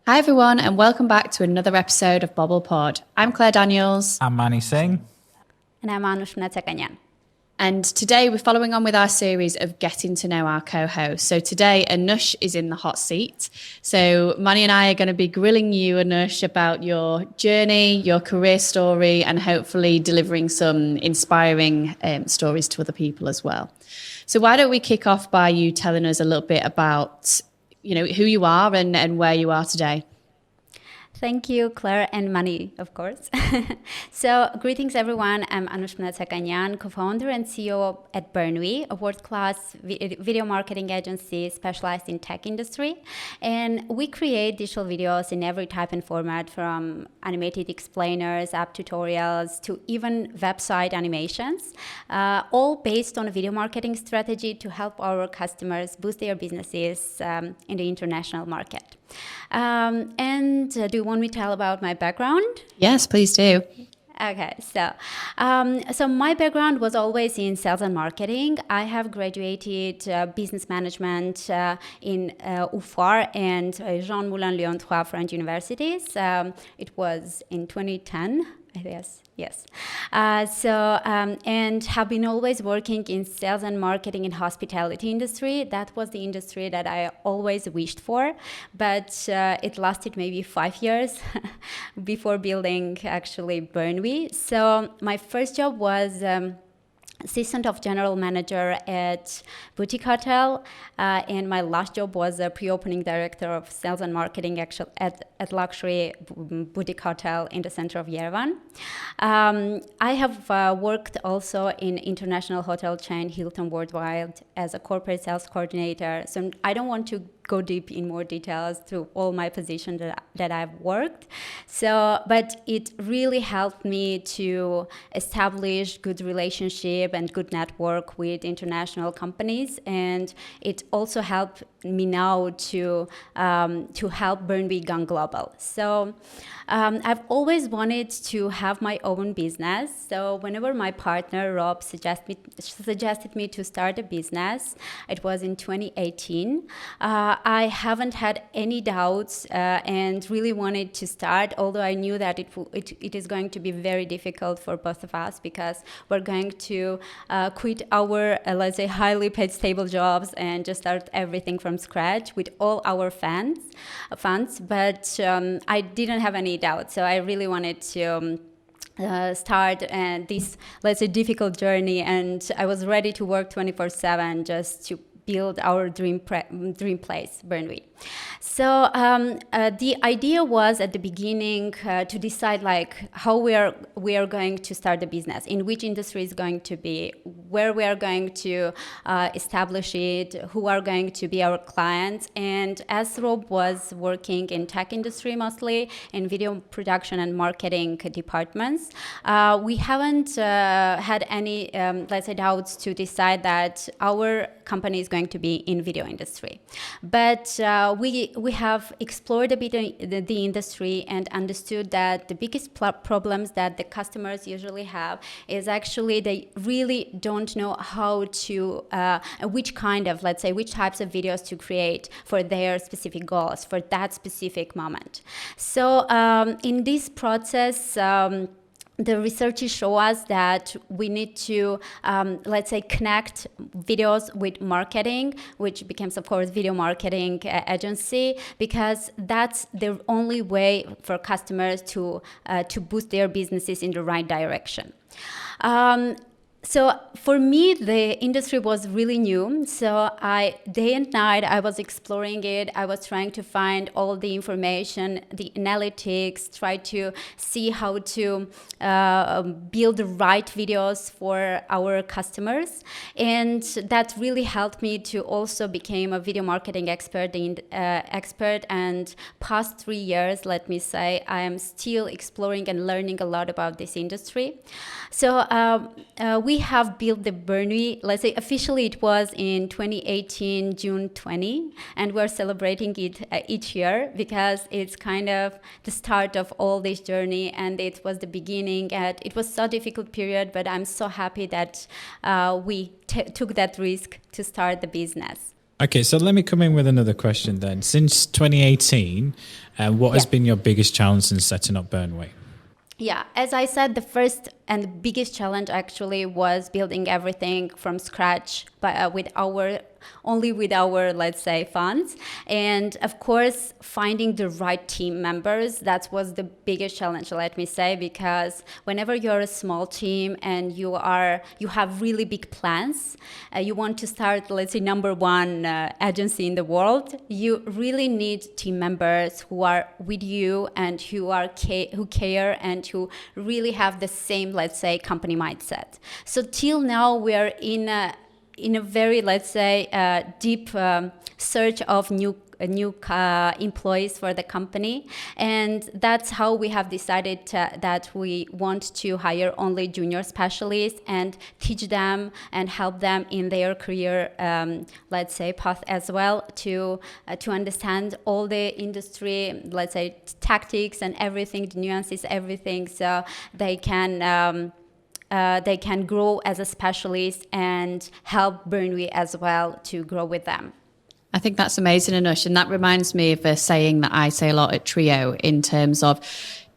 Hi, everyone, and welcome back to another episode of Bobble Pod. I'm Claire Daniels. I'm Mani Singh. And I'm Anush Mnatsakanyan. And today we're following on with our series of getting to know our co-host. So today Anush is in the hot seat. So Mani and I are going to be grilling you, Anush, about your journey, your career story, and hopefully delivering some inspiring stories to other people as well. So why don't we kick off by you telling us a little bit about, who you are and where you are today? Thank you, Claire and Mani, of course. So, greetings, everyone. I'm Anush Mnatsakanyan, co-founder and CEO at Burnwe, a world-class video marketing agency specialized in tech industry. And we create digital videos in every type and format, from animated explainers, app tutorials, to even website animations, all based on a video marketing strategy to help our customers boost their businesses in the international market. And do you want me to tell about my background? Yes, please do. Okay, so my background was always in sales and marketing. I have graduated business management in UFAR and Jean Moulin Lyon 3 French universities. It was in 2010. Yes. And have been always working in sales and marketing in hospitality industry. That was the industry that I always wished for, but it lasted maybe 5 years before building actually Burnwe. So my first job was assistant of general manager at boutique hotel, and my last job was a pre-opening director of sales and marketing at luxury boutique hotel in the center of Yerevan. I have worked also in international hotel chain Hilton Worldwide as a corporate sales coordinator. So I don't want to go deep in more details to all my positions that I've worked. But it really helped me to establish good relationship and good network with international companies, and it also helped me now to help Burnwe go global. So I've always wanted to have my own business. So whenever my partner Rob suggested me to start a business, it was in 2018. I haven't had any doubts and really wanted to start, although I knew that it is going to be very difficult for both of us because we're going to quit our, let's say, highly paid stable jobs and just start everything from scratch with all our funds. But I didn't have any doubts, so I really wanted to start this, let's say, difficult journey, and I was ready to work 24/7 just to build our dream place, Burnwe. So the idea was at the beginning to decide how we are going to start the business, in which industry is going to be, where we are going to establish it, who are going to be our clients. And as Rob was working in tech industry mostly, in video production and marketing departments, we haven't had any, let's say, doubts to decide that our company is going to be in video industry. But we have explored a bit the industry and understood that the biggest problems that the customers usually have is actually they really don't know how to, which types of videos to create for their specific goals, for that specific moment. So in this process, the researchers show us that we need to, let's say, connect videos with marketing, which becomes, of course, video marketing agency, because that's the only way for customers to boost their businesses in the right direction. So for me, the industry was really new. So day and night, I was exploring it. I was trying to find all the information, the analytics, try to see how to build the right videos for our customers. And that really helped me to also become a video marketing expert. And past 3 years, let me say, I am still exploring and learning a lot about this industry. So we have built the Burnwe, let's say officially it was in 2018, June 20, and we're celebrating it each year because it's kind of the start of all this journey, and it was the beginning, and it was so difficult period, but I'm so happy that we took that risk to start the business. Okay, so let me come in with another question then. Since 2018, what has been your biggest challenge in setting up Burnwe? Yeah, as I said, the first and biggest challenge actually was building everything from scratch, but with our let's say funds, and of course finding the right team members. That was the biggest challenge, let me say, because whenever you're a small team and you have really big plans, you want to start, let's say, number one agency in the world, you really need team members who are with you and who care and who really have the same, let's say, company mindset. So till now we're in a very, let's say, deep search of new employees for the company, and that's how we have decided that we want to hire only junior specialists and teach them and help them in their career, let's say, path as well, to understand all the industry, let's say, tactics and everything, the nuances, everything, so they can grow as a specialist and help Burnwe as well to grow with them. I think that's amazing, Anush. And that reminds me of a saying that I say a lot at Trio, in terms of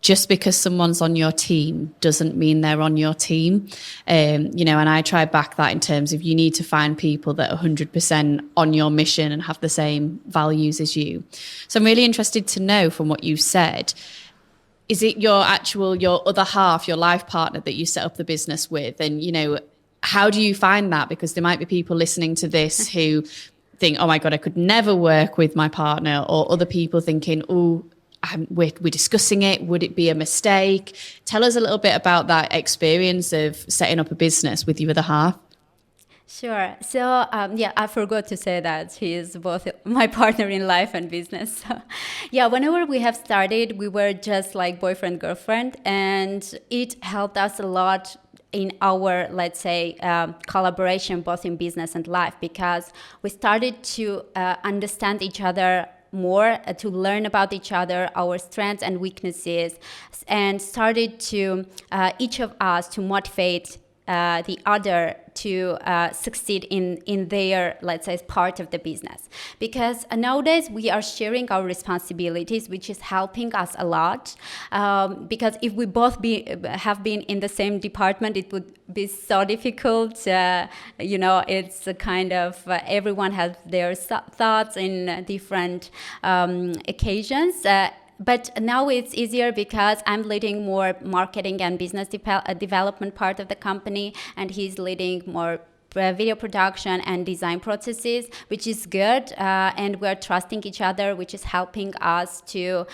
just because someone's on your team doesn't mean they're on your team. And I try back that in terms of you need to find people that are 100% on your mission and have the same values as you. So I'm really interested to know from what you said, is it your other half, your life partner that you set up the business with? And, how do you find that? Because there might be people listening to this who think, oh my God, I could never work with my partner, or other people thinking, oh, we're discussing it. Would it be a mistake? Tell us a little bit about that experience of setting up a business with your other half. Sure. So, I forgot to say that he is both my partner in life and business. So, whenever we have started, we were just like boyfriend, girlfriend, and it helped us a lot in our, let's say, collaboration, both in business and life, because we started to understand each other more, to learn about each other, our strengths and weaknesses, and started to each of us to motivate the other to succeed in their, let's say, part of the business. Because nowadays we are sharing our responsibilities, which is helping us a lot. Because if we both have been in the same department, it would be so difficult. It's a kind of everyone has their thoughts in different occasions. But now it's easier because I'm leading more marketing and business development part of the company, and he's leading more video production and design processes, which is good, and we're trusting each other, which is helping us to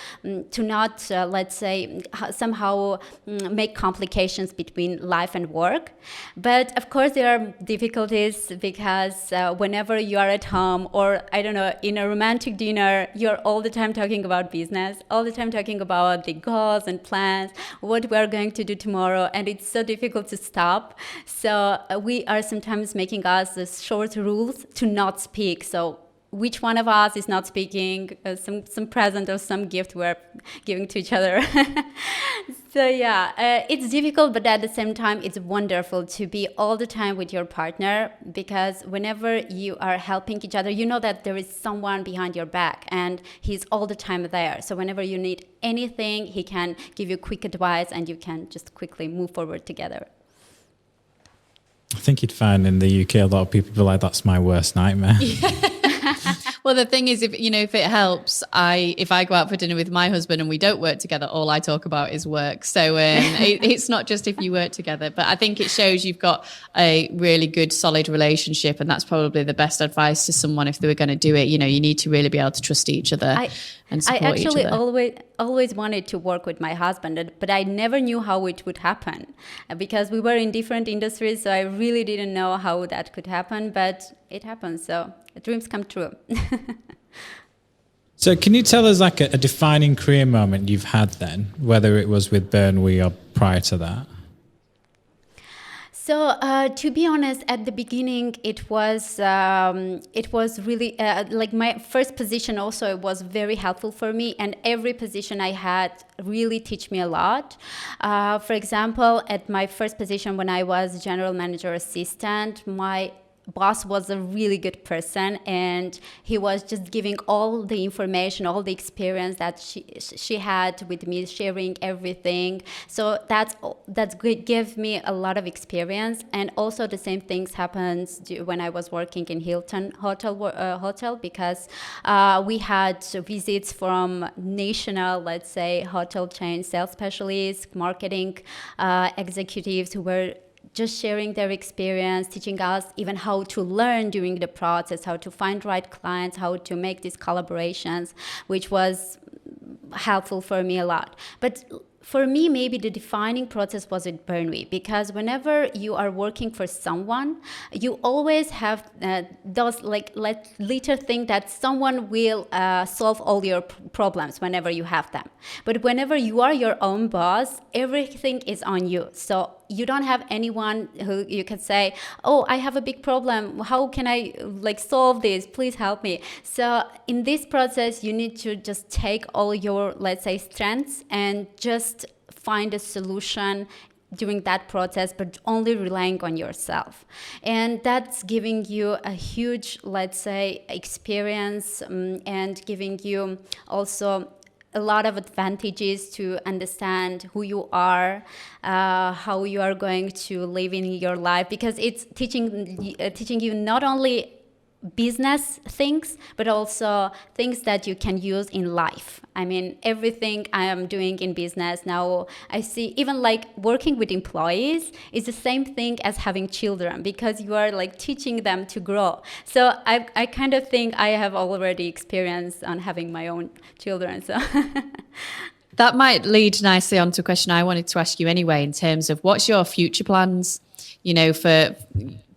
not, let's say, somehow make complications between life and work. But of course there are difficulties, because whenever you are at home, or I don't know, in a romantic dinner, you're all the time talking about business, all the time talking about the goals and plans, what we're going to do tomorrow, and it's so difficult to stop. So we are sometimes making us short rules to not speak. So which one of us is not speaking, some present or some gift we're giving to each other. So it's difficult, but at the same time, it's wonderful to be all the time with your partner, because whenever you are helping each other, you know that there is someone behind your back and he's all the time there. So whenever you need anything, he can give you quick advice and you can just quickly move forward together. I think you'd find in the UK a lot of people be like, that's my worst nightmare. Well, the thing is, if it helps, if I go out for dinner with my husband and we don't work together, all I talk about is work. So it's not just if you work together, but I think it shows you've got a really good, solid relationship, and that's probably the best advice to someone if they were going to do it. You need to really be able to trust each other and support each other. I actually always wanted to work with my husband, but I never knew how it would happen, because we were in different industries, so I really didn't know how that could happen, but it happened. So dreams come true. So can you tell us like a defining career moment you've had then, whether it was with Burnwe or prior to that? So to be honest, at the beginning, it was really like my first position. Also, it was very helpful for me, and every position I had really teach me a lot. For example, at my first position when I was general manager assistant, my boss was a really good person, and he was just giving all the information, all the experience that she had with me, sharing everything. So that's good, gave me a lot of experience. And also the same things happens when I was working in Hilton hotel, because we had visits from national, let's say, hotel chain sales specialists, marketing executives who were just sharing their experience, teaching us even how to learn during the process, how to find right clients, how to make these collaborations, which was helpful for me a lot. But for me, maybe the defining process was with Burnwe, because whenever you are working for someone, you always have those little thing that someone will solve all your problems whenever you have them. But whenever you are your own boss, everything is on you. So you don't have anyone who you can say, oh, I have a big problem. How can I solve this? Please help me. So in this process, you need to just take all your, let's say, strengths and just find a solution during that process, but only relying on yourself. And that's giving you a huge, let's say, experience, and giving you also a lot of advantages to understand who you are, how you are going to live in your life, because it's teaching you not only business things, but also things that you can use in life. I mean, everything I am doing in business now, I see even working with employees is the same thing as having children, because you are teaching them to grow. So I kind of think I have already experience on having my own children. So that might lead nicely on to a question I wanted to ask you anyway, in terms of what's your future plans, for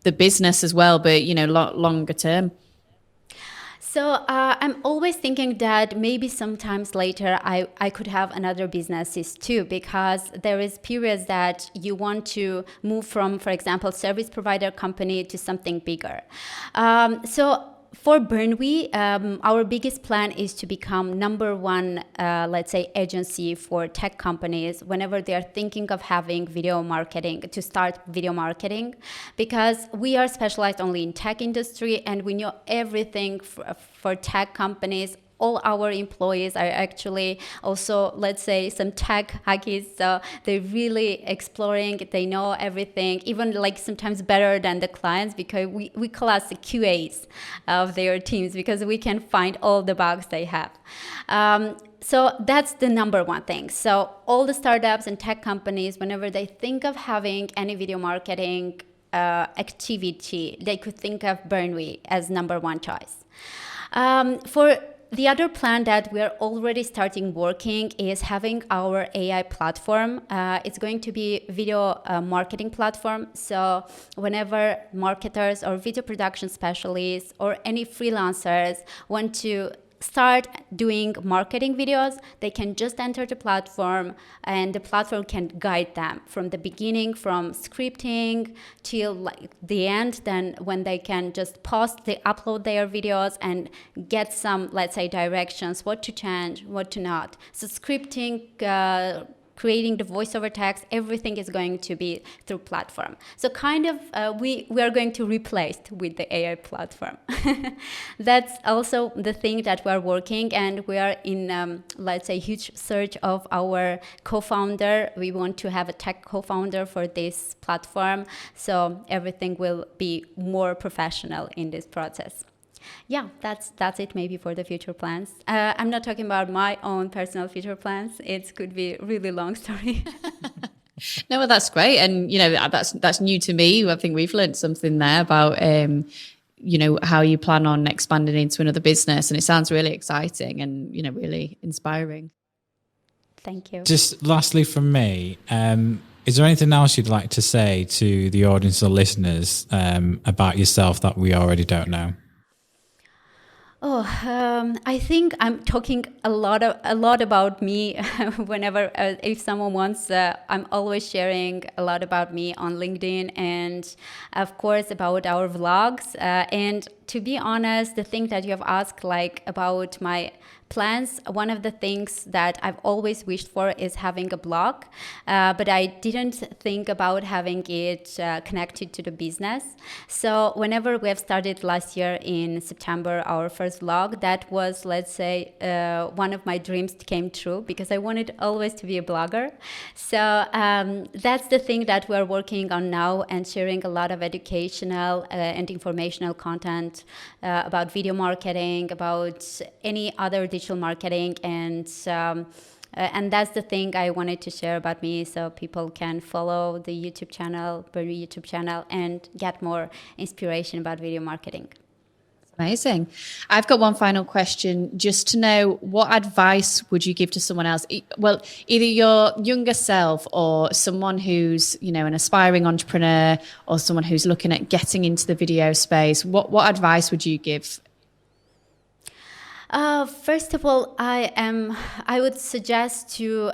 the business as well, but longer term. So I'm always thinking that maybe sometimes later I could have another businesses too, because there is periods that you want to move from, for example, service provider company to something bigger. So for Burnwe, our biggest plan is to become number one, let's say, agency for tech companies whenever they are thinking of having video marketing, to start video marketing, because we are specialized only in tech industry and we know everything for tech companies. All our employees are actually also, let's say, some tech hackies. So they're really exploring, they know everything, even sometimes better than the clients, because we call us the QAs of their teams, because we can find all the bugs they have. So that's the number one thing. So all the startups and tech companies, whenever they think of having any video marketing activity, they could think of Burnwe as number one choice. For the other plan that we're already starting working is having our AI platform. It's going to be video marketing platform. So whenever marketers or video production specialists or any freelancers want to start doing marketing videos, they can just enter the platform and the platform can guide them from the beginning, from scripting till the end. Then when they can just post, they upload their videos and get some, let's say, directions, what to change, what to not. So scripting, creating the voiceover text, everything is going to be through platform. So kind of we are going to replace with the AI platform. That's also the thing that we're working, and we are in, let's say, huge search of our co-founder. We want to have a tech co-founder for this platform, so everything will be more professional in this process. Yeah, that's it maybe for the future plans. I'm not talking about my own personal future plans. It could be a really long story. No, well, that's great. And, that's new to me. I think we've learned something there about, how you plan on expanding into another business. And it sounds really exciting and, really inspiring. Thank you. Just lastly from me, is there anything else you'd like to say to the audience or listeners about yourself that we already don't know? I think I'm talking a lot about me. Whenever if someone wants, I'm always sharing a lot about me on LinkedIn, and of course about our vlogs. And to be honest, the thing that you have asked, like about my plans, one of the things that I've always wished for is having a blog, but I didn't think about having it connected to the business. So whenever we have started last year in September, our first vlog, that was, let's say, one of my dreams came true, because I wanted always to be a blogger. So that's the thing that we're working on now, and sharing a lot of educational and informational content about video marketing, about any other digital marketing, and that's the thing I wanted to share about me, so people can follow the YouTube channel, Burnwe YouTube channel, and get more inspiration about video marketing. Amazing. I've got one final question, just to know, what advice would you give to someone else? Well, either your younger self or someone who's, an aspiring entrepreneur, or someone who's looking at getting into the video space. What advice would you give? First of all, I would suggest to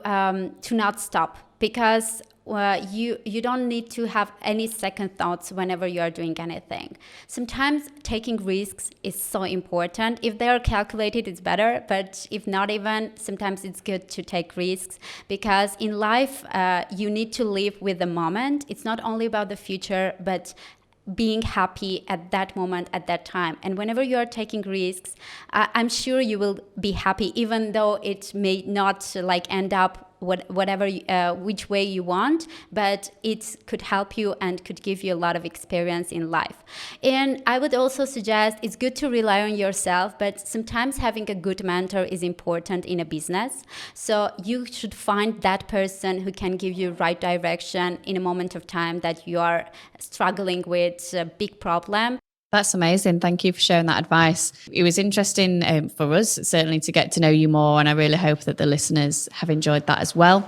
not stop, because you don't need to have any second thoughts whenever you are doing anything. Sometimes taking risks is so important. If they are calculated, it's better, but if not even, sometimes it's good to take risks, because in life you need to live with the moment. It's not only about the future, but being happy at that moment, at that time. And whenever you are taking risks, I'm sure you will be happy, even though it may not end up which way you want, but it could help you and could give you a lot of experience in life. And I would also suggest, it's good to rely on yourself, but sometimes having a good mentor is important in a business. So you should find that person who can give you right direction in a moment of time that you are struggling with a big problem. That's amazing. Thank you for sharing that advice. It was interesting for us, certainly, to get to know you more, and I really hope that the listeners have enjoyed that as well.